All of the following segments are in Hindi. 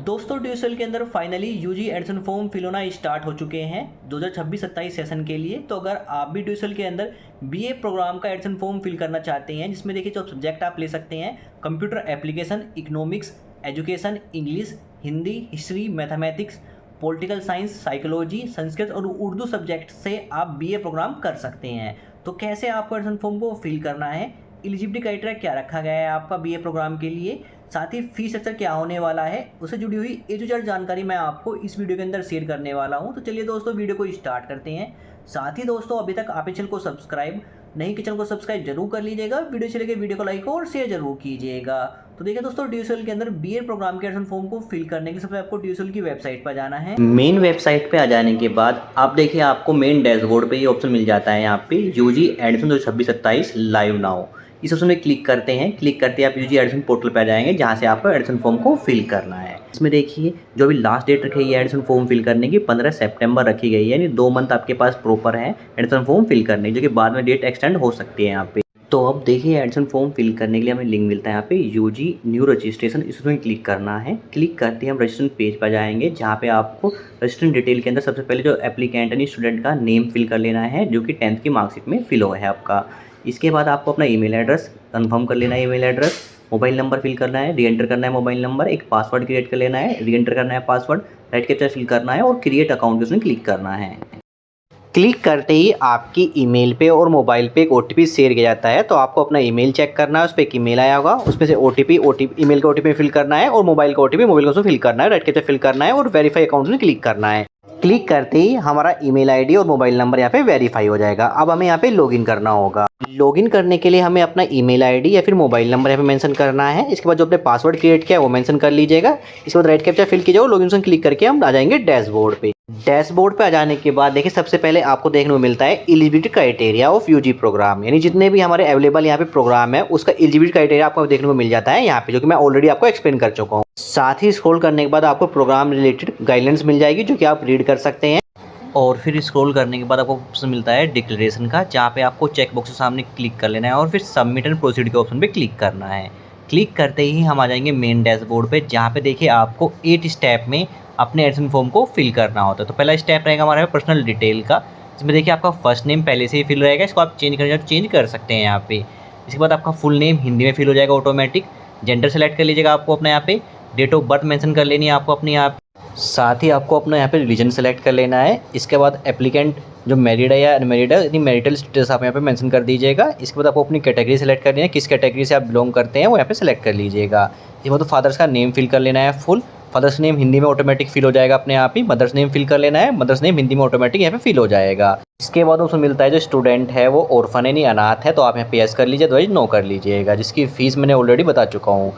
दोस्तों ड्यूसल के अंदर finally UG admission form fill होना स्टार्ट हो चुके हैं 2026-27 सेशन के लिए। तो अगर आप भी ड्यूसल के अंदर बीए प्रोग्राम का एडमिशन फॉर्म फिल करना चाहते हैं, जिसमें देखिए जो सब्जेक्ट आप ले सकते हैं computer application, economics, education, English, Hindi, history, mathematics, political science, psychology, Sanskrit और उर्दू सब्जेक्ट से आप बीए प्रोग्राम कर सकते हैं। तो कैसे आपको एडमिशन फॉर्म को फिल करना है, एलिजिबिलिटी क्राइटेरिया क्या रखा गया है आपका बीए प्रोग्राम के लिए, साथ ही फीस स्ट्रक्चर क्या होने वाला है, उससे जुड़ी हुई ए टू जेड जानकारी मैं आपको इस वीडियो के अंदर शेयर करने वाला हूं। तो चलिए दोस्तों वीडियो को स्टार्ट करते हैं। साथ ही दोस्तों अभी तक आप चैनल को सब्सक्राइब नहीं किया, चैनल को सब्सक्राइब जरूर कर लीजिएगा। वीडियो चले गए वीडियो को लाइक और शेयर जरूर कीजिएगा। तो देखिए दोस्तों ड्यूसल के अंदर बीए प्रोग्राम के एडमिशन फॉर्म को फिल करने के सबसे आपको ड्यूसल की वेबसाइट पर जाना है। मेन वेबसाइट पे आ जाने के बाद आप देखिए आपको मेन डैशबोर्ड पे ये ऑप्शन मिल जाता है, यहाँ पे यूजी एडमिशन 2026-27 लाइव नाउ। इस ऑप्शन में क्लिक करते हैं। क्लिक करते ही आप यूजी एडमिशन पोर्टल पे आ जाएंगे, जहाँ से आपको एडमिशन फॉर्म को फिल करना है। इसमें देखिए जो भी लास्ट डेट रखी है एडमिशन फॉर्म फिल करने की 15 सितंबर रखी गई है, यानी 2 मंथ आपके पास प्रॉपर है एडमिशन फॉर्म फिल करने की, जो कि बाद में डेट एक्सटेंड हो सकती है यहाँ पे। तो अब देखिए एडमिशन फॉर्म फिल करने के लिए हमें लिंक मिलता है यहाँ पे यूजी न्यू रजिस्ट्रेशन, इसमें क्लिक करना है। क्लिक करते ही हम रजिस्ट्रेशन पेज पर जाएंगे, जहाँ पे आपको रजिस्ट्रेशन डिटेल के अंदर सबसे पहले जो एप्लीकेंट यानी स्टूडेंट का नेम फिल कर लेना है, जो कि 10th की मार्कशीट में फिल हुआ है आपका। इसके बाद आपको अपना ईमेल एड्रेस कंफर्म कर लेना है, email address, mobile number fill करना है, री एंटर करना है मोबाइल नंबर, एक पासवर्ड क्रिएट कर लेना है, री एंटर करना है पासवर्ड, राइट कैप्चा फिल करना है और क्रिएट अकाउंट के उसमें क्लिक करना है। क्लिक करते ही आपकी ईमेल पे और मोबाइल पे एक ओटीपी शेयर किया जाता है, तो आपको अपना ईमेल चेक करना है। उस पर एक ईमेल आया होगा, उसमें से ओटीपी ईमेल का ओटीपी फिल करना है और मोबाइल का ओटीपी मोबाइल का उसमें फिल करना है, राइट कैप्चा फिल करना है और वेरीफाई अकाउंट में क्लिक करना है। क्लिक करते ही हमारा ईमेल आईडी और मोबाइल नंबर यहाँ पे वेरीफाई हो जाएगा। अब हमें यहाँ पे लॉगिन करना होगा। लॉगिन करने के लिए हमें अपना ईमेल आईडी या फिर मोबाइल नंबर यहाँ पे मेंशन करना है। इसके बाद जो अपने पासवर्ड क्रिएट किया है वो मेंशन कर लीजिएगा। इसके बाद राइट कैप्चा फिल कीजिएगा, लॉगिन क्लिक करके हम आ जाएंगे डैशबोर्ड पे। डैशबोर्ड पे आ जाने के बाद देखिए सबसे पहले आपको देखने को मिलता है eligibility criteria of UG program, यानी जितने भी हमारे अवेलेबल यहाँ पे प्रोग्राम है उसका एलिजिबिलिटी क्राइटेरिया आपको देखने को मिल जाता है यहाँ पे, जो कि मैं ऑलरेडी आपको एक्सप्लेन कर चुका हूँ। साथ ही स्क्रॉल करने के बाद आपको प्रोग्राम रिलेटेड गाइडलाइंस मिल जाएगी, जो कि आप रीड कर सकते हैं। और फिर स्क्रॉल करने के बाद आपको ऑप्शन मिलता है डिक्लेरेशन का, जहाँ पे आपको चेक बॉक्स के सामने क्लिक कर लेना है और फिर सबमिट एंड प्रोसीड के ऑप्शन पे क्लिक करना है। क्लिक करते ही हम आ जाएंगे मेन डैशबोर्ड पे, जहाँ पे देखिए आपको 8 स्टेप में अपने एडमिशन फॉर्म को फिल करना होता है। तो पहला स्टेप रहेगा हमारा पर्सनल डिटेल का, जिसमें देखिए आपका फर्स्ट नेम पहले से ही फिल रहेगा, इसको आप चेंज कर सकते हैं यहाँ पे। इसके बाद आपका फुल नेम हिंदी में फिल हो जाएगा ऑटोमेटिक। जेंडर सेलेक्ट कर लीजिएगा आपको अपने यहाँ पे, डेट ऑफ बर्थ मेंशन कर लेनी है आपको अपने यहाँ पे, साथ ही आपको अपना यहाँ पे रिलीजन सेलेक्ट कर लेना है। इसके बाद एप्लीकेंट जो मैरिड है या अनमैरिड है, यानी मैरिटल स्टेटस आप यहाँ पे मेंशन कर दीजिएगा। इसके बाद आपको अपनी कैटेगरी सेलेक्ट करनी है, किस कैटेगरी से आप बिलोंग करते हैं वो यहाँ पे सेलेक्ट कर लीजिएगा। इसके बाद फादर्स का नेम फिल कर लेना है फुल, फादर्स नेम हिंदी में ऑटोमेटिक फिल हो जाएगा अपने आप ही। मदर्स नेम फिल कर लेना है, मदर्स नेम हिंदी में ऑटोमेटिक यहाँ पे फिल हो जाएगा। इसके बाद उसमें मिलता है जो स्टूडेंट है वो ऑर्फन है, नहीं अनाथ है, तो आप यहाँ पे यस कर लीजिए, अदरवाइज नो कर लीजिएगा, जिसकी फीस मैंने ऑलरेडी बता चुका हूँ।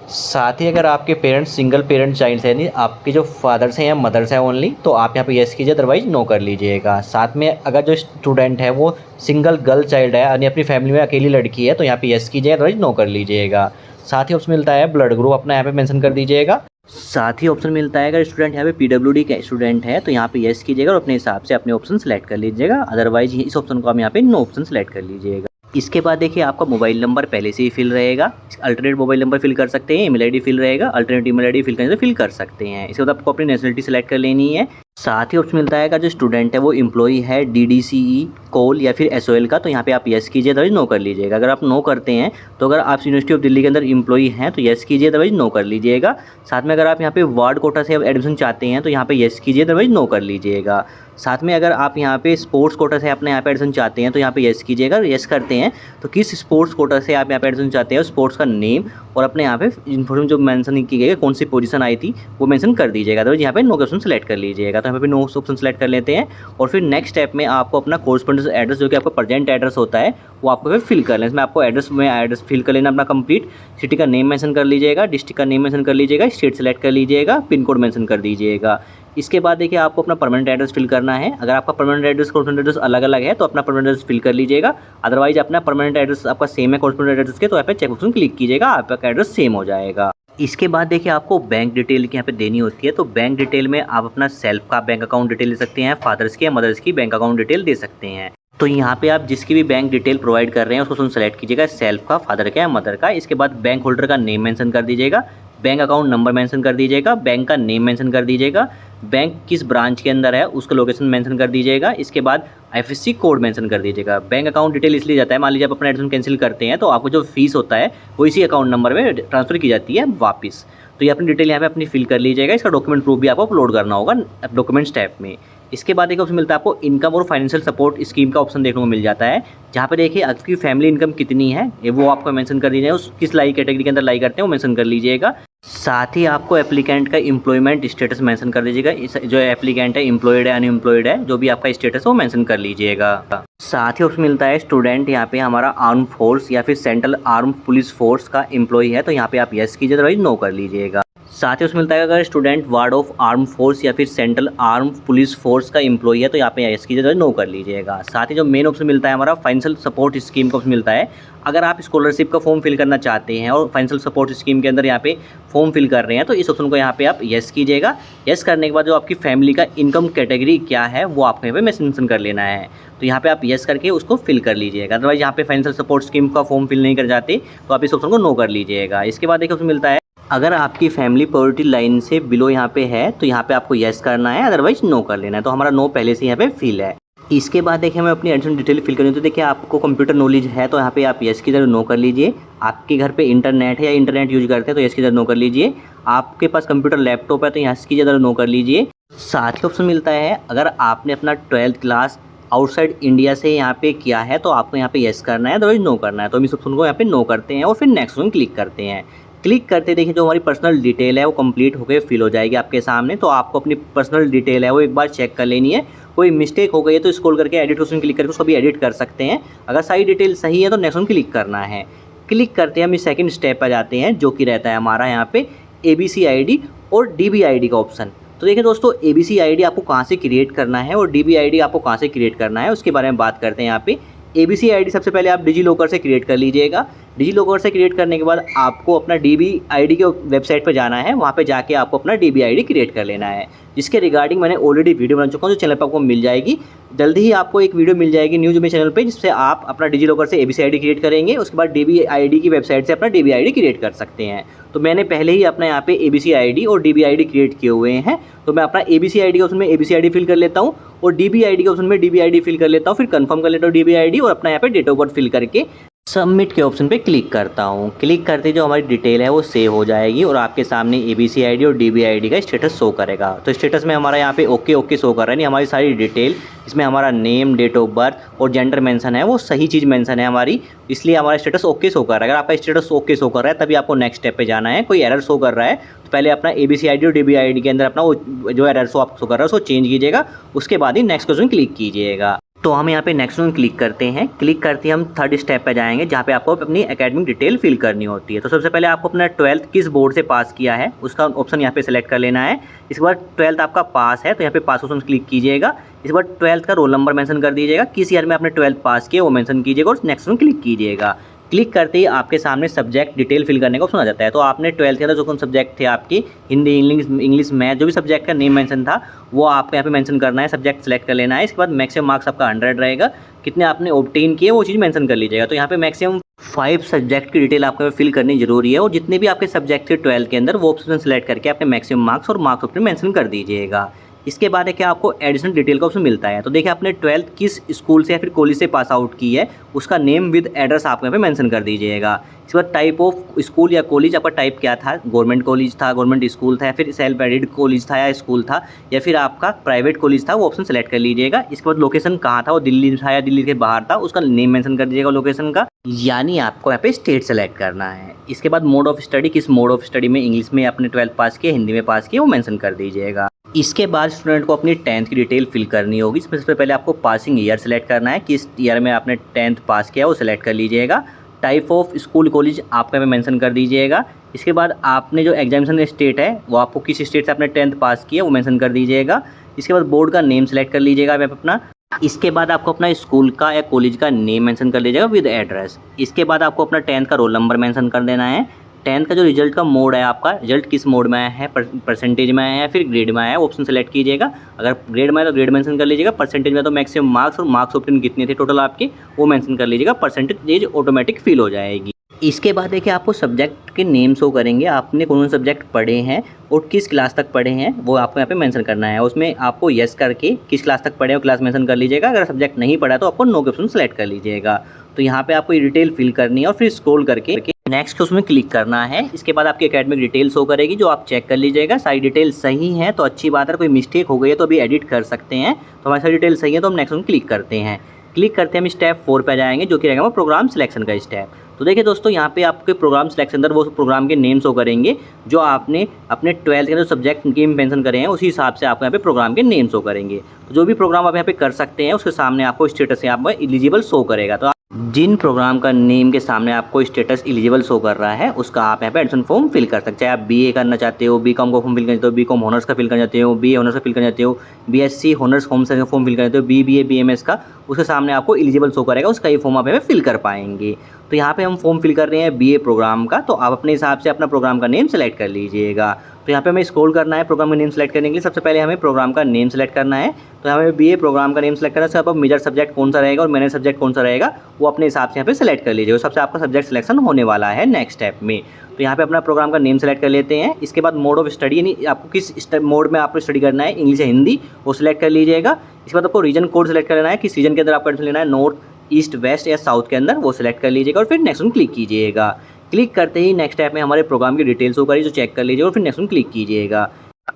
साथ ही अगर आपके पेरेंट्स सिंगल पेरेंट चाइल्ड है, यानी आपके जो फादर्स हैं या मदर्स हैं ओनली, तो आप यहाँ पे यस कीजिए, अदरवाइज नो कर लीजिएगा। साथ में अगर जो स्टूडेंट है वो सिंगल गर्ल चाइल्ड है, यानी अपनी फैमिली में अकेली लड़की है, तो यहाँ पे यस कीजिए, अदरवाइज नो कर लीजिएगा। साथ ही ऑप्शन मिलता है ब्लड ग्रुप अपना यहाँ पे मेंशन कर दीजिएगा। साथ ही ऑप्शन मिलता है अगर स्टूडेंट यहाँ पे पीडब्ल्यूडी के स्टूडेंट है, तो यहाँ पे यस कीजिएगा और अपने हिसाब से अपने ऑप्शन सेलेक्ट कर लीजिएगा, अदरवाइज इस ऑप्शन को हम यहाँ पे नो ऑप्शन सेलेक्ट कर लीजिएगा। इसके बाद देखिए आपका मोबाइल नंबर पहले से ही फिल रहेगा, अल्टरनेट मोबाइल नंबर फिल कर सकते हैं, ईमेल आईडी फिल रहेगा, अल्टरनेट ईमेल आईडी फिल करने से फिल कर सकते हैं। इसके बाद आपको अपनी नेशनलिटी सेलेक्ट कर लेनी है। साथ ही ऑप्शन मिलता है अगर जो स्टूडेंट है वो एम्प्लॉई है डीडीसीई कोल या फिर एसओएल का, तो यहाँ पे आप यस कीजिए, अदरवाइज नो कर लीजिएगा। अगर आप नो करते हैं तो अगर आप यूनिवर्सिटी ऑफ दिल्ली के अंदर एम्प्लॉई हैं तो यस कीजिए, अदरवाइज नो कर लीजिएगा। साथ में अगर आप यहाँ पे वार्ड कोटा से एडमिशन चाहते हैं तो यहाँ पे यस कीजिए, अदरवाइज नो कर लीजिएगा। साथ में अगर आप यहाँ पे स्पोर्ट्स कोटा से अपने यहाँ पे एडमिशन चाहते हैं तो यहाँ पे यस कीजिएगा। अगर यस करते हैं तो किस स्पोर्ट्स कोटा से आप यहाँ पे एडमिशन चाहते हैं, स्पोर्ट्स का नेम और अपने यहाँ पे इन्फॉर्मेशन जो मेंशन की गई है कौन सी पोजीशन आई थी वो मेंशन कर दीजिएगा, अदरवाइज यहाँ पे नो ऑप्शन सेलेक्ट कर लीजिएगा। तो यहाँ पे नो ऑप्शन सेलेक्ट कर लेते हैं और फिर नेक्स्ट स्टेप में आपको अपना कोर्सपोंडेंस एड्रेस, जो कि आपका प्रेजेंट एड्रेस होता है, वो आपको फिर फिल कर लेना। इसमें आपको एड्रेस फिल कर लेना अपना कंप्लीट, सिटी का नेम मेंशन कर लीजिएगा, डिस्ट्रिक्ट का नेम मेंशन कर लीजिएगा, स्टेट सेलेक्ट कर लीजिएगा, पिन कोड मेंशन कर दीजिएगा। इसके बाद देखिए आपको अपना परमानेंट एड्रेस फिल करना है। अगर आपका परमानेंट एड्रेस कॉर्सपोंडेंट एड्रेस अलग अलग है तो अपना परमानेंट एड्रेस फिल कर लीजिएगा, अदरवाइज अपना परमानेंट एड्रेस आपका सेम है कॉर्सपोंडेंट एड्रेस के, तो यहाँ पे चेक ऑप्शन क्लिक कीजिएगा, आपका एड्रेस सेम हो जाएगा। इसके बाद देखिए आपको बैंक डिटेल की यहाँ पे देनी होती है, तो बैंक डिटेल में आप अपना सेल्फ का बैंक अकाउंट डिटेल दे सकते हैं, फादर्स की या मदर्स की बैंक अकाउंट डिटेल दे सकते हैं। तो यहाँ पे आप जिसकी भी बैंक डिटेल प्रोवाइड कर रहे हैं उसको सेलेक्ट कीजिएगा, सेल्फ का, फादर का या मदर का। इसके बाद बैंक होल्डर का नेम मेंशन कर दीजिएगा, बैंक अकाउंट नंबर मेंशन कर दीजिएगा, बैंक का नेम मेंशन कर दीजिएगा, बैंक किस ब्रांच के अंदर है उसका लोकेशन मेंशन कर दीजिएगा। इसके बाद आईएफएससी कोड मेंशन कर दीजिएगा। बैंक अकाउंट डिटेल इसलिए जाता है, मान लीजिए आप अपना एडमिशन कैंसिल करते हैं तो आपको जो फीस होता है वो इसी अकाउंट नंबर में ट्रांसफ़र की जाती है वापस। तो ये अपनी डिटेल यहाँ पे अपनी फिल कर लीजिएगा। इसका डॉक्यूमेंट प्रूफ भी आपको अपलोड करना होगा डॉक्यूमेंट्स टैब में। इसके बाद एक ऑप्शन मिलता है आपको इनकम और फाइनेंशियल सपोर्ट स्कीम का ऑप्शन देखने को मिल जाता है, जहाँ पे देखिए आपकी फैमिली इनकम कितनी है ये वो आपको मेंशन कर दीजिएगा, उस किस लाई कैटेगरी के अंदर लाई करते हैं वो मेंशन कर लीजिएगा। साथ ही आपको एप्लीकेंट का एम्प्लॉयमेंट स्टेटस मेंशन कर दीजिएगा, जो एप्लीकेंट है एम्प्लॉयड है अनएम्प्लॉयड है, जो भी आपका स्टेटस है वो मेंशन कर लीजिएगा। साथ ही ऑप्शन मिलता है स्टूडेंट, यहाँ पे हमारा आर्म फोर्स या फिर सेंट्रल आर्म पुलिस फोर्स का एम्प्लॉय है तो यहाँ पे आप यस कीजिए, अदरवाइज नो कर लीजिएगा। साथ ही उसमें मिलता है अगर student ward of arm force या फिर सेंट्रल आर्म पुलिस फोर्स का एम्प्लॉय है तो यहाँ पे यस कीजिए, अदरवाइज नो कर लीजिएगा। साथ ही जो मेन ऑप्शन मिलता है हमारा फाइनेंशियल सपोर्ट स्कीम का ऑप्शन मिलता है, अगर आप स्कॉलरशिप का फॉर्म फिल करना चाहते हैं और फाइनेंशियल सपोर्ट स्कीम के अंदर यहाँ पे फॉर्म फिल कर रहे हैं तो इस ऑप्शन को यहाँ पे आप यस कीजिएगा। यस करने के बाद जो आपकी फैमिली का इनकम कैटेगरी क्या है वो आपको यहाँ पे मेंशन कर लेना है, तो यहाँ पे आप यस करके उसको फिल कर लीजिएगा। अदरवाइज यहाँ पे फाइनेंशियल सपोर्ट स्कीम का फॉर्म फिल नहीं कर जाते तो आप इस ऑप्शन को नो कर लीजिएगा। इसके बाद एक ऑप्शन मिलता है अगर आपकी फैमिली पॉवर्टी लाइन से बिलो यहाँ पे है तो यहाँ पे आपको यस करना है, अदरवाइज नो कर लेना है। तो हमारा नो पहले से यहाँ पे फिल है। इसके बाद देखिए हमें अपनी एडमिशन डिटेल फिल करनी है, तो देखिए आपको कंप्यूटर नॉलेज है तो यहाँ पे आप यस की जगह नो कर लीजिए। आपके घर पे इंटरनेट है या इंटरनेट यूज करते हैं तो यस की जगह नो कर लीजिए। आपके पास कंप्यूटर लैपटॉप है तो यस की जगह नो कर लीजिए। साथ ही ऑप्शन मिलता है अगर आपने अपना 12th क्लास आउटसाइड इंडिया से यहाँ पे किया है तो आपको यहाँ पे यस करना है, अदरवाइज नो करना है। तो हम इस ऑप्शन को यहाँ पे नो करते हैं और फिर नेक्स्ट में क्लिक करते हैं। क्लिक करते देखिए जो हमारी पर्सनल डिटेल है वो कंप्लीट होकर फिल हो जाएगी आपके सामने। तो आपको अपनी पर्सनल डिटेल है वो एक बार चेक कर लेनी है, कोई मिस्टेक हो गई है तो स्क्रॉल करके एडिट ऑप्शन क्लिक करके उसको भी एडिट कर सकते हैं। अगर सारी डिटेल सही है तो नेक्स्ट में क्लिक करना है। क्लिक करते हैं हम इस सेकंड स्टेप पर जाते हैं जो कि रहता है हमारा यहाँ पे ABC ID और DB ID का ऑप्शन। तो देखिए दोस्तों ABC ID आपको कहाँ से क्रिएट करना है और DB ID आपको कहाँ से क्रिएट करना है उसके बारे में बात करते हैं यहाँ पे। ABC ID सबसे पहले आप डिजी लॉकर से क्रिएट कर लीजिएगा। डिजी लॉकर से क्रिएट करने के बाद आपको अपना DB ID के वेबसाइट पर जाना है, वहाँ पे जाके आपको अपना DB ID क्रिएट कर लेना है, जिसके रिगार्डिंग मैंने ऑलरेडी वीडियो बना चुका हूँ जो चैनल पर आपको मिल जाएगी। जल्दी ही आपको एक वीडियो मिल जाएगी न्यूज़ में चैनल पे, जिससे आप अपना डिजी लॉकर से ABC ID क्रिएट करेंगे, उसके बाद DB ID की वेबसाइट से अपना DB ID क्रिएट कर सकते हैं। तो मैंने पहले ही अपना यहाँ पे ABC ID और DB ID क्रिएट किए हुए हैं, तो मैं अपना ABC ID के ऑप्शन में ABC ID फिल कर लेता हूँ और DB ID के ऑप्शन में DB ID फिल कर लेता हूँ, फिर कंफर्म कर लेता हूँ DB ID और अपना यहाँ पे डेट ऑफ बर्थ फिल करके सबमिट के ऑप्शन पे क्लिक करता हूँ। क्लिक करते जो हमारी डिटेल है वो सेव हो जाएगी और आपके सामने ABC ID और DB ID का स्टेटस शो करेगा। तो स्टेटस में हमारा यहाँ पे ओके शो कर रहा है, नहीं हमारी सारी डिटेल इसमें हमारा नेम, डेट ऑफ बर्थ और जेंडर मेंशन है वो सही चीज़ मेंशन है हमारी, इसलिए हमारा स्टेटस ओके शो कर रहा है। अगर आपका स्टेटस ओके शो कर रहा है तभी आपको नेक्स्ट स्टेप पे जाना है। कोई एरर शो कर रहा है तो पहले अपना ABC ID और DB ID के अंदर अपना वो जो एरर शो आप शो कर रहा है उसको चेंज कीजिएगा, उसके बाद ही नेक्स्ट क्वेश्चन क्लिक कीजिएगा। तो हम यहाँ पे नेक्स्ट में क्लिक करते हैं। क्लिक करते ही हम थर्ड स्टेप पे जाएंगे जहाँ पे आपको अपनी एकेडमिक डिटेल फिल करनी होती है। तो सबसे पहले आपको अपना 12th किस बोर्ड से पास किया है उसका ऑप्शन यहाँ पे सेलेक्ट कर लेना है। इसके बाद 12th आपका पास है तो यहाँ पे पास ऑप्शन क्लिक कीजिएगा। इसके बाद 12th का रोल नंबर मेंशन कर दीजिएगा, किस ईयर में आपने 12th पास किया वो मेंशन कीजिएगा और नेक्स्ट में क्लिक कीजिएगा। क्लिक करते ही आपके सामने सब्जेक्ट डिटेल फिल करने का ऑप्शन आ जाता है। तो आपने 12th के अंदर जो कौन सब्जेक्ट थे आपके हिंदी, इंग्लिश, मैथ, जो भी सब्जेक्ट का नेम मेंशन था वो आपको यहाँ पे मेंशन करना है, सब्जेक्ट सेलेक्ट कर लेना है। इसके बाद मैक्सिमम मार्क्स आपका 100 रहेगा, कितने आपने ऑब्टेन किए वो चीज़ मेंशन कर लीजिएगा। तो यहाँ पे मैक्सिमम 5 सब्जेक्ट की डिटेल आपको फिल करनी जरूरी है और जितने भी आपके सब्जेक्ट थे 12th के अंदर वो ऑप्शन सेलेक्ट करके अपने मैक्सिमम मार्क्स और मार्क्स ऑप्शन मेंशन कर दीजिएगा। इसके बाद है कि आपको एडिशनल डिटेल का ऑप्शन मिलता है। तो देखिए आपने 12th किस स्कूल से या फिर कॉलेज से पास आउट की है उसका नेम विद एड्रेस आपको यहाँ पे मेंशन कर दीजिएगा। इसके बाद टाइप ऑफ स्कूल या कॉलेज आपका टाइप क्या था, गवर्नमेंट कॉलेज था, गवर्नमेंट स्कूल था या फिर सेल्फ एडेड कॉलेज था या स्कूल था या फिर आपका प्राइवेट कॉलेज था, वो ऑप्शन सेलेक्ट कर लीजिएगा। इसके बाद लोकेशन कहाँ था, वो दिल्ली था या दिल्ली के बाहर था, उसका नेम मेंशन कर दीजिएगा लोकेशन का, यानी आपको यहाँ पे स्टेट सेलेक्ट करना है। इसके बाद मोड ऑफ स्टडी, किस मोड ऑफ स्टडी में, इंग्लिश में आपने 12th पास किया, हिंदी में पास किया, वो मेंशन कर दीजिएगा। इसके बाद स्टूडेंट को अपनी 10th की डिटेल फिल करनी होगी। इसमें सबसे पहले आपको पासिंग ईयर सेलेक्ट करना है, किस ईयर में आपने 10th पास किया वो सेलेक्ट कर लीजिएगा। टाइप ऑफ स्कूल कॉलेज आपको यहाँ पे मेंशन कर दीजिएगा। इसके बाद आपने जो एग्जामिनेशन स्टेट है वो आपको किस स्टेट से आपने 10th पास किया वो मेंशन कर दीजिएगा। इसके बाद बोर्ड का नेम सेलेक्ट कर लीजिएगा आप अपना। इसके बाद आपको अपना स्कूल का या कॉलेज का नेम मेंशन कर लीजिएगा विद एड्रेस। इसके बाद आपको अपना 10th का रोल नंबर मेंशन कर देना है। 10th का जो रिजल्ट का मोड है, आपका रिजल्ट किस मोड में आया है, परसेंटेज में आया है या फिर ग्रेड में आया है, ऑप्शन सेलेक्ट कीजिएगा। अगर ग्रेड में है तो ग्रेड मेंशन कर लीजिएगा, परसेंटेज में तो मैक्सिमम मार्क्स और मार्क्स ऑप्टेन कितने थे टोटल आपके वो मेंशन कर लीजिएगा, परसेंटेज ऑटोमेटिक फिल हो जाएगी। इसके बाद देखिए आपको सब्जेक्ट के नेम शो करेंगे, आपने कौन-कौन सब्जेक्ट पढ़े हैं और किस क्लास तक पढ़े हैं वो आपको यहाँ पे मेंशन करना है। उसमें आपको येस करके किस क्लास तक पढ़े हो क्लास मेंशन कर लीजिएगा। अगर सब्जेक्ट नहीं पढ़ा तो आपको नो के ऑप्शन सेलेक्ट कर लीजिएगा। तो यहाँ पे आपको ये डिटेल फिल करनी है और फिर स्क्रॉल करके नेक्स्ट के उसमें क्लिक करना है। इसके बाद आपकी एकेडमिक डिटेल शो करेगी जो आप चेक कर लीजिएगा। सारी डिटेल सही है तो अच्छी बात है, कोई मिस्टेक हो गई है तो अभी एडिट कर सकते हैं। तो हमारी सारी डिटेल सही है तो हम नेक्स्ट में क्लिक करते हैं। क्लिक करते हैं हम स्टेप 4 पे जाएंगे जो कि रहेगा वो प्रोग्राम सिलेक्शन का स्टेप। तो देखिए दोस्तों यहाँ पे आपके प्रोग्राम सिलेक्शन अंदर वो प्रोग्राम के नेम शो करेंगे जो आपने अपने 12th के अंदर सब्जेक्ट की मेंशन करे हैं, उसी हिसाब से आपको यहाँ पे प्रोग्राम के नेम शो करेंगे। तो जो भी प्रोग्राम आप यहाँ पे कर सकते हैं उसके सामने आपको स्टेटस से आपको एलिजिबल शो करेगा। तो जिन प्रोग्राम का नेम के सामने आपको स्टेटस एलिजिबल शो कर रहा है उसका आप यहाँ पे एडमिशन फॉर्म फिल कर सकते हैं। चाहे आप बीए करना चाहते हो, बीकॉम का फॉर्म फिल करना चाहते हो, बीकॉम ऑनर्स का फिल करना चाहते हो, बीए ऑनर्स का फिल करना चाहते हो, बीएससी ऑनर्स होम साइंस का फॉर्म फिल करना चाहते हो, बीबीए बीएमएस का, उसके सामने आपको एलिजिबल शो करेगा, उसका ये फॉर्म आप यहाँ पे फिल कर पाएंगे। तो यहाँ पे हम फॉर्म फिल कर रहे हैं बीए प्रोग्राम का, तो आप अपने हिसाब से अपना प्रोग्राम का नेम सेलेक्ट कर लीजिएगा। तो यहाँ पे हमें स्क्रॉल करना है प्रोग्राम का नेम सेलेक्ट करने के लिए। सबसे पहले हमें प्रोग्राम का नेम सेलेक्ट करना है। तो हमें बीए प्रोग्राम का नेम सेलेक्ट करना है। अब मेजर सब्जेक्ट कौन सा रहेगा और मैनेज सब्जेक्ट कौन सा रहेगा वो अपने हिसाब से यहाँ पे सेलेक्ट कर लीजिएगा। सबसे आपका सब्जेक्ट सिलेक्शन होने वाला है नेक्स्ट स्टेप में। तो यहाँ पे अपना प्रोग्राम का नेम सेलेक्ट कर लेते हैं। इसके बाद मोड ऑफ स्टडी यानी आपको किस मोड में आपको स्टडी करना है, इंग्लिश या हिंदी, वो सिलेक्ट कर लीजिएगा। इसके बाद आपको रीजन कोड सेलेक्ट कर लेना है, किस रीजन के अंदर आपको एडमिशन लेना है, नॉर्थ, ईस्ट, वेस्ट या साउथ के अंदर, वो सिलेक्ट कर लीजिएगा और फिर नेक्स्ट में क्लिक कीजिएगा। क्लिक करते ही नेक्स्ट ऐप में हमारे प्रोग्राम की डिटेल्स होगा जो चेक कर लीजिएगा और फिर नेक्स्ट में क्लिक कीजिएगा।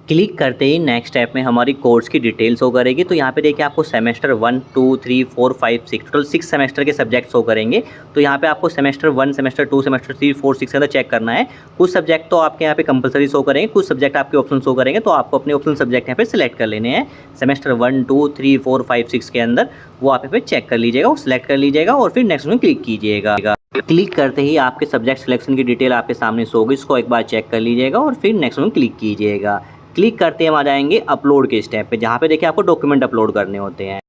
क्लिक करते ही नेक्स्ट ऐप में हमारी कोर्स की डिटेल्स शो करेगी। तो यहाँ पे देखिए आपको सेमेस्टर 1, 2, 3, 4, 5, 6 टोटल 6 सेमेस्टर के सब्जेक्ट शो करेंगे। तो यहाँ पे आपको सेमेस्टर 1, सेमेस्टर 2, सेमेस्टर 3, 4, 6 के अंदर चेक करना है। कुछ सब्जेक्ट तो आपके यहाँ पे कंपलसरी शो करेंगे, कुछ सब्जेक्ट आपके ऑप्शन शो करेंगे, तो आपको अपने ऑप्शन सब्जेक्ट यहाँ पे सिलेक्ट कर लेने हैं। सेमेस्टर 1, 2, 3, 4, 5, 6 के अंदर वो आप यहाँ पे चेक कर लीजिएगा, वो सिलेक्ट कर लीजिएगा और फिर नेक्स्ट में क्लिक कीजिएगा। क्लिक करते ही आपके सब्जेक्ट सिलेक्शन की डिटेल आपके सामने शो होगी, इसको एक बार चेक कर लीजिएगा और फिर नेक्स्ट में क्लिक कीजिएगा। क्लिक करते हम आ जाएंगे अपलोड के स्टेप पे, जहाँ पे देखिए आपको डॉक्यूमेंट अपलोड करने होते हैं।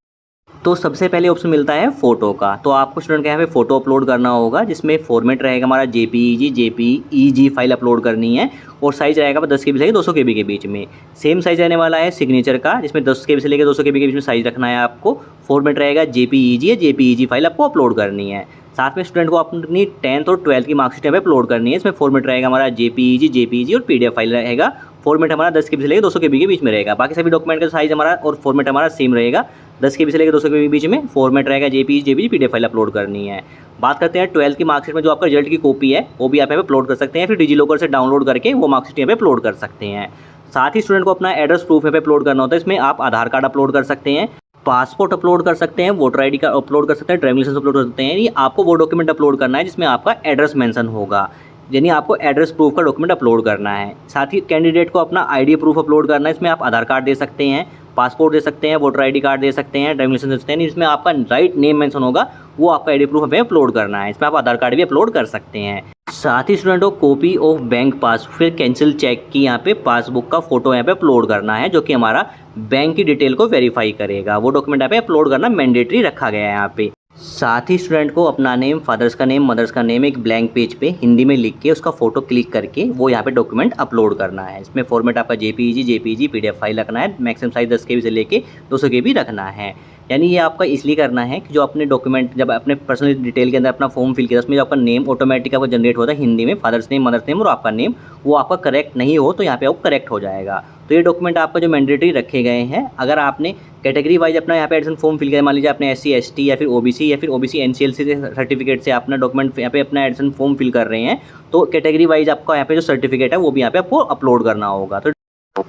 तो सबसे पहले ऑप्शन मिलता है फ़ोटो का। तो आपको स्टूडेंट के यहाँ पे फ़ोटो अपलोड करना होगा, जिसमें फॉर्मेट रहेगा हमारा जेपीईजी फाइल अपलोड करनी है और साइज़ रहेगा 10 KB से 200 KB के बीच में। सेम साइज़ रहने वाला है सिग्नेचर का, जिसमें 10 KB से लेकर 200 KB के बीच में साइज़ रखना है आपको। फॉर्मेट रहेगा जेपीईजी फाइल आपको अपलोड करनी है। साथ में स्टूडेंट को अपनी 10th और 12th की मार्कशीट पे अपलोड करनी है। इसमें फॉर्मेट रहेगा हमारा जेपीईजी और पीडीएफ फाइल रहेगा। फॉर्मेट हमारा 10 KB से लेकर 200 KB के बीच में रहेगा। बाकी सभी डॉक्यूमेंट का साइज़ हमारा और फॉर्मेट हमारा सेम रहेगा, 10 KB से लेकर 200 KB के बीच में। फॉर्मेट रहेगा जेपीईजी पीडीएफ फाइल अपलोड करनी है। बात करते हैं 12th की मार्कशीट में जो आपका रिजल्ट की कॉपी है वो भी आप यहाँ पे अपलोड कर सकते हैं, फिर डिजीलॉकर से डाउनलोड करके वो मार्कशीट यहाँ पे अपलोड कर सकते हैं। साथ ही स्टूडेंट को अपना एड्रेस प्रूफ यहाँ पे अपलोड करना होता है। इसमें आप आधार कार्ड अपलोड कर सकते हैं, पासपोर्ट अपलोड कर सकते हैं, वोटर आईडी का अपलोड कर सकते हैं, ड्राइविंग लाइसेंस अपलोड कर सकते हैं। यानी आपको वो डॉक्यूमेंट अपलोड करना है जिसमें आपका एड्रेस मेंशन होगा, यानी आपको एड्रेस प्रूफ का डॉक्यूमेंट अपलोड करना है। साथ ही कैंडिडेट को अपना आईडी प्रूफ अपलोड करना है। इसमें आप आधार कार्ड दे सकते हैं, पासपोर्ट दे सकते हैं, वोटर आईडी कार्ड दे सकते हैं, ड्राइविंग लाइसेंस दे सकते हैं। इसमें आपका राइट नेम मेंशन होगा, वो आपका आईडी प्रूफ हमें अपलोड करना है। इसमें आप आधार कार्ड भी अपलोड कर सकते हैं। साथ ही स्टूडेंट को कॉपी ऑफ बैंक पास फिर कैंसिल चेक की यहाँ पे पासबुक का फोटो यहाँ पे अपलोड करना है, जो कि हमारा बैंक की डिटेल को वेरीफाई करेगा। वो डॉक्यूमेंट यहाँ पे अपलोड करना मैंडेटरी रखा गया है यहाँ पे। साथ ही स्टूडेंट को अपना नेम, फादर्स का नेम, मदर्स का नेम एक ब्लैंक पेज पे हिंदी में लिख के उसका फोटो क्लिक करके वो यहाँ पे डॉक्यूमेंट अपलोड करना है। इसमें फॉर्मेट आपका जेपीईजी पीडीएफ फाइल रखना है। मैक्सिमम साइज 10 KB से लेके 200 KB रखना है। यानी ये आपका इसलिए करना है कि जो अपने डॉक्यूमेंट जब अपने पर्सनल डिटेल के अंदर अपना फॉर्म फिल किया उसमें जो आपका नेम ऑटोमेटिक आपका जनरेट होता है हिंदी में, फादर्स नेम, मदर्स नेम और आपका नेम, वो आपका करेक्ट नहीं हो तो यहाँ पे आपको करेक्ट हो जाएगा। तो ये डॉक्यूमेंट आपका जो मैंडेटरी रखे गए हैं। अगर आपने कैटेगरी वाइज अपना यहाँ पे एडमिशन फॉर्म फिल किया, मान लीजिए आपने SC ST या फिर OBC या फिर OBC NCLC सर्टिफिकेट से अपना डॉक्यूमेंट यहाँ पे अपना एडमिशन फॉर्म फिल कर रहे हैं, तो कैटेगरी वाइज आपका यहाँ पे जो सर्टिफिकेट है वो भी यहाँ पे आपको अपलोड करना होगा।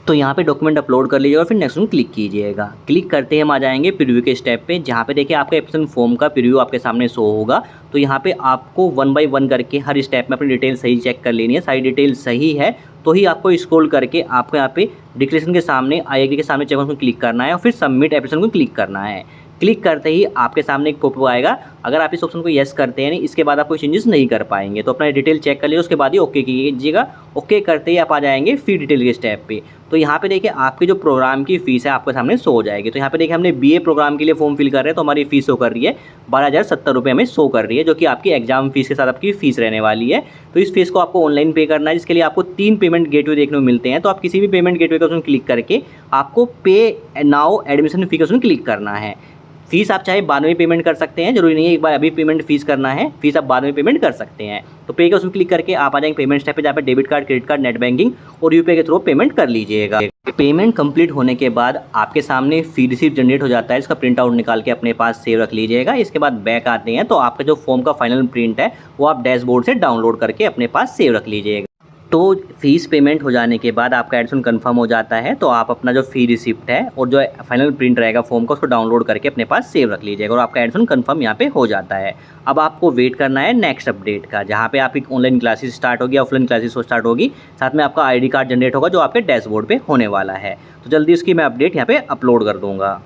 तो यहाँ पे डॉक्यूमेंट अपलोड कर लीजिएगा और फिर नेक्स्ट में क्लिक कीजिएगा। क्लिक करते ही हम आ जाएंगे प्रीव्यू के स्टेप पे, जहाँ पे देखिए आपका एप्लीकेशन फॉर्म का प्रीव्यू आपके सामने शो होगा। तो यहाँ पे आपको 1 by 1 करके हर स्टेप में अपनी डिटेल सही चेक कर लेनी है। सारी डिटेल सही है तो ही आपको स्क्रॉल करके आपको यहाँ पे डिक्लेरेशन के सामने IAG के सामने चेक को क्लिक करना है और फिर सबमिट एप्लीकेशन को क्लिक करना है। क्लिक करते ही आपके सामने एक पॉपअप आएगा। अगर आप इस ऑप्शन को येस करते हैं, इसके बाद आप कोई चेंजेस नहीं कर पाएंगे, तो अपना डिटेल चेक कर लीजिए, उसके बाद ही ओके कीजिएगा। ओके करते ही आप आ जाएंगे फी डिटेल के स्टेप पे। तो यहाँ पे देखिए आपकी जो प्रोग्राम की फ़ीस है आपके सामने शो हो जाएगी। तो यहाँ पे देखिए हमने BA प्रोग्राम के लिए फॉर्म फिल कर रहे हैं, तो हमारी फ़ीस शो कर रही है 12,070 रुपये हमें शो कर रही है, जो कि आपकी एग्जाम फीस के साथ आपकी फ़ीस रहने वाली है। तो इस फीस को आपको ऑनलाइन पे करना है, जिसके लिए आपको 3 पेमेंट गेटवे देखने को मिलते हैं। तो आप किसी भी पेमेंट गेटवे का उसमें क्लिक करके आपको पे नाउ एडमिशन फी का उसमें क्लिक करना है। फ़ीस आप चाहे बाद में पेमेंट कर सकते हैं, ज़रूरी नहीं है एक बार अभी पेमेंट फ़ीस करना है, फ़ीस आप बाद में पेमेंट कर सकते हैं। तो पे का उसमें क्लिक करके आप आ जाएंगे पेमेंट स्टेप पे, जहाँ पे debit card, credit card, net banking और यूपीआई के थ्रू पेमेंट कर लीजिएगा। पेमेंट कंप्लीट होने के बाद आपके सामने फ़ी रिसीप्ट जनरेट हो जाता है, इसका प्रिंट आउट निकाल के अपने पास सेव रख लीजिएगा। इसके बाद बैक आते हैं तो आपका जो फॉर्म का फाइनल प्रिंट है वो आप डैशबोर्ड से डाउनलोड करके अपने पास सेव रख लीजिएगा। तो फ़ीस पेमेंट हो जाने के बाद आपका एडमिशन कंफर्म हो जाता है, तो आप अपना जो फ़ी रिसिप्ट है और जो फाइनल प्रिंट रहेगा फॉर्म का उसको डाउनलोड करके अपने पास सेव रख लीजिएगा और आपका एडमिशन कंफर्म यहाँ पे हो जाता है। अब आपको वेट करना है नेक्स्ट अपडेट का, जहाँ पे आपकी ऑनलाइन क्लासेस स्टार्ट होगी, ऑफलाइन क्लासेस स्टार्ट होगी, साथ में आपका ID कार्ड जनरेट होगा जो आपके डैशबोर्ड पे होने वाला है। तो जल्दी उसकी मैं अपडेट यहाँ पे अपलोड कर दूँगा।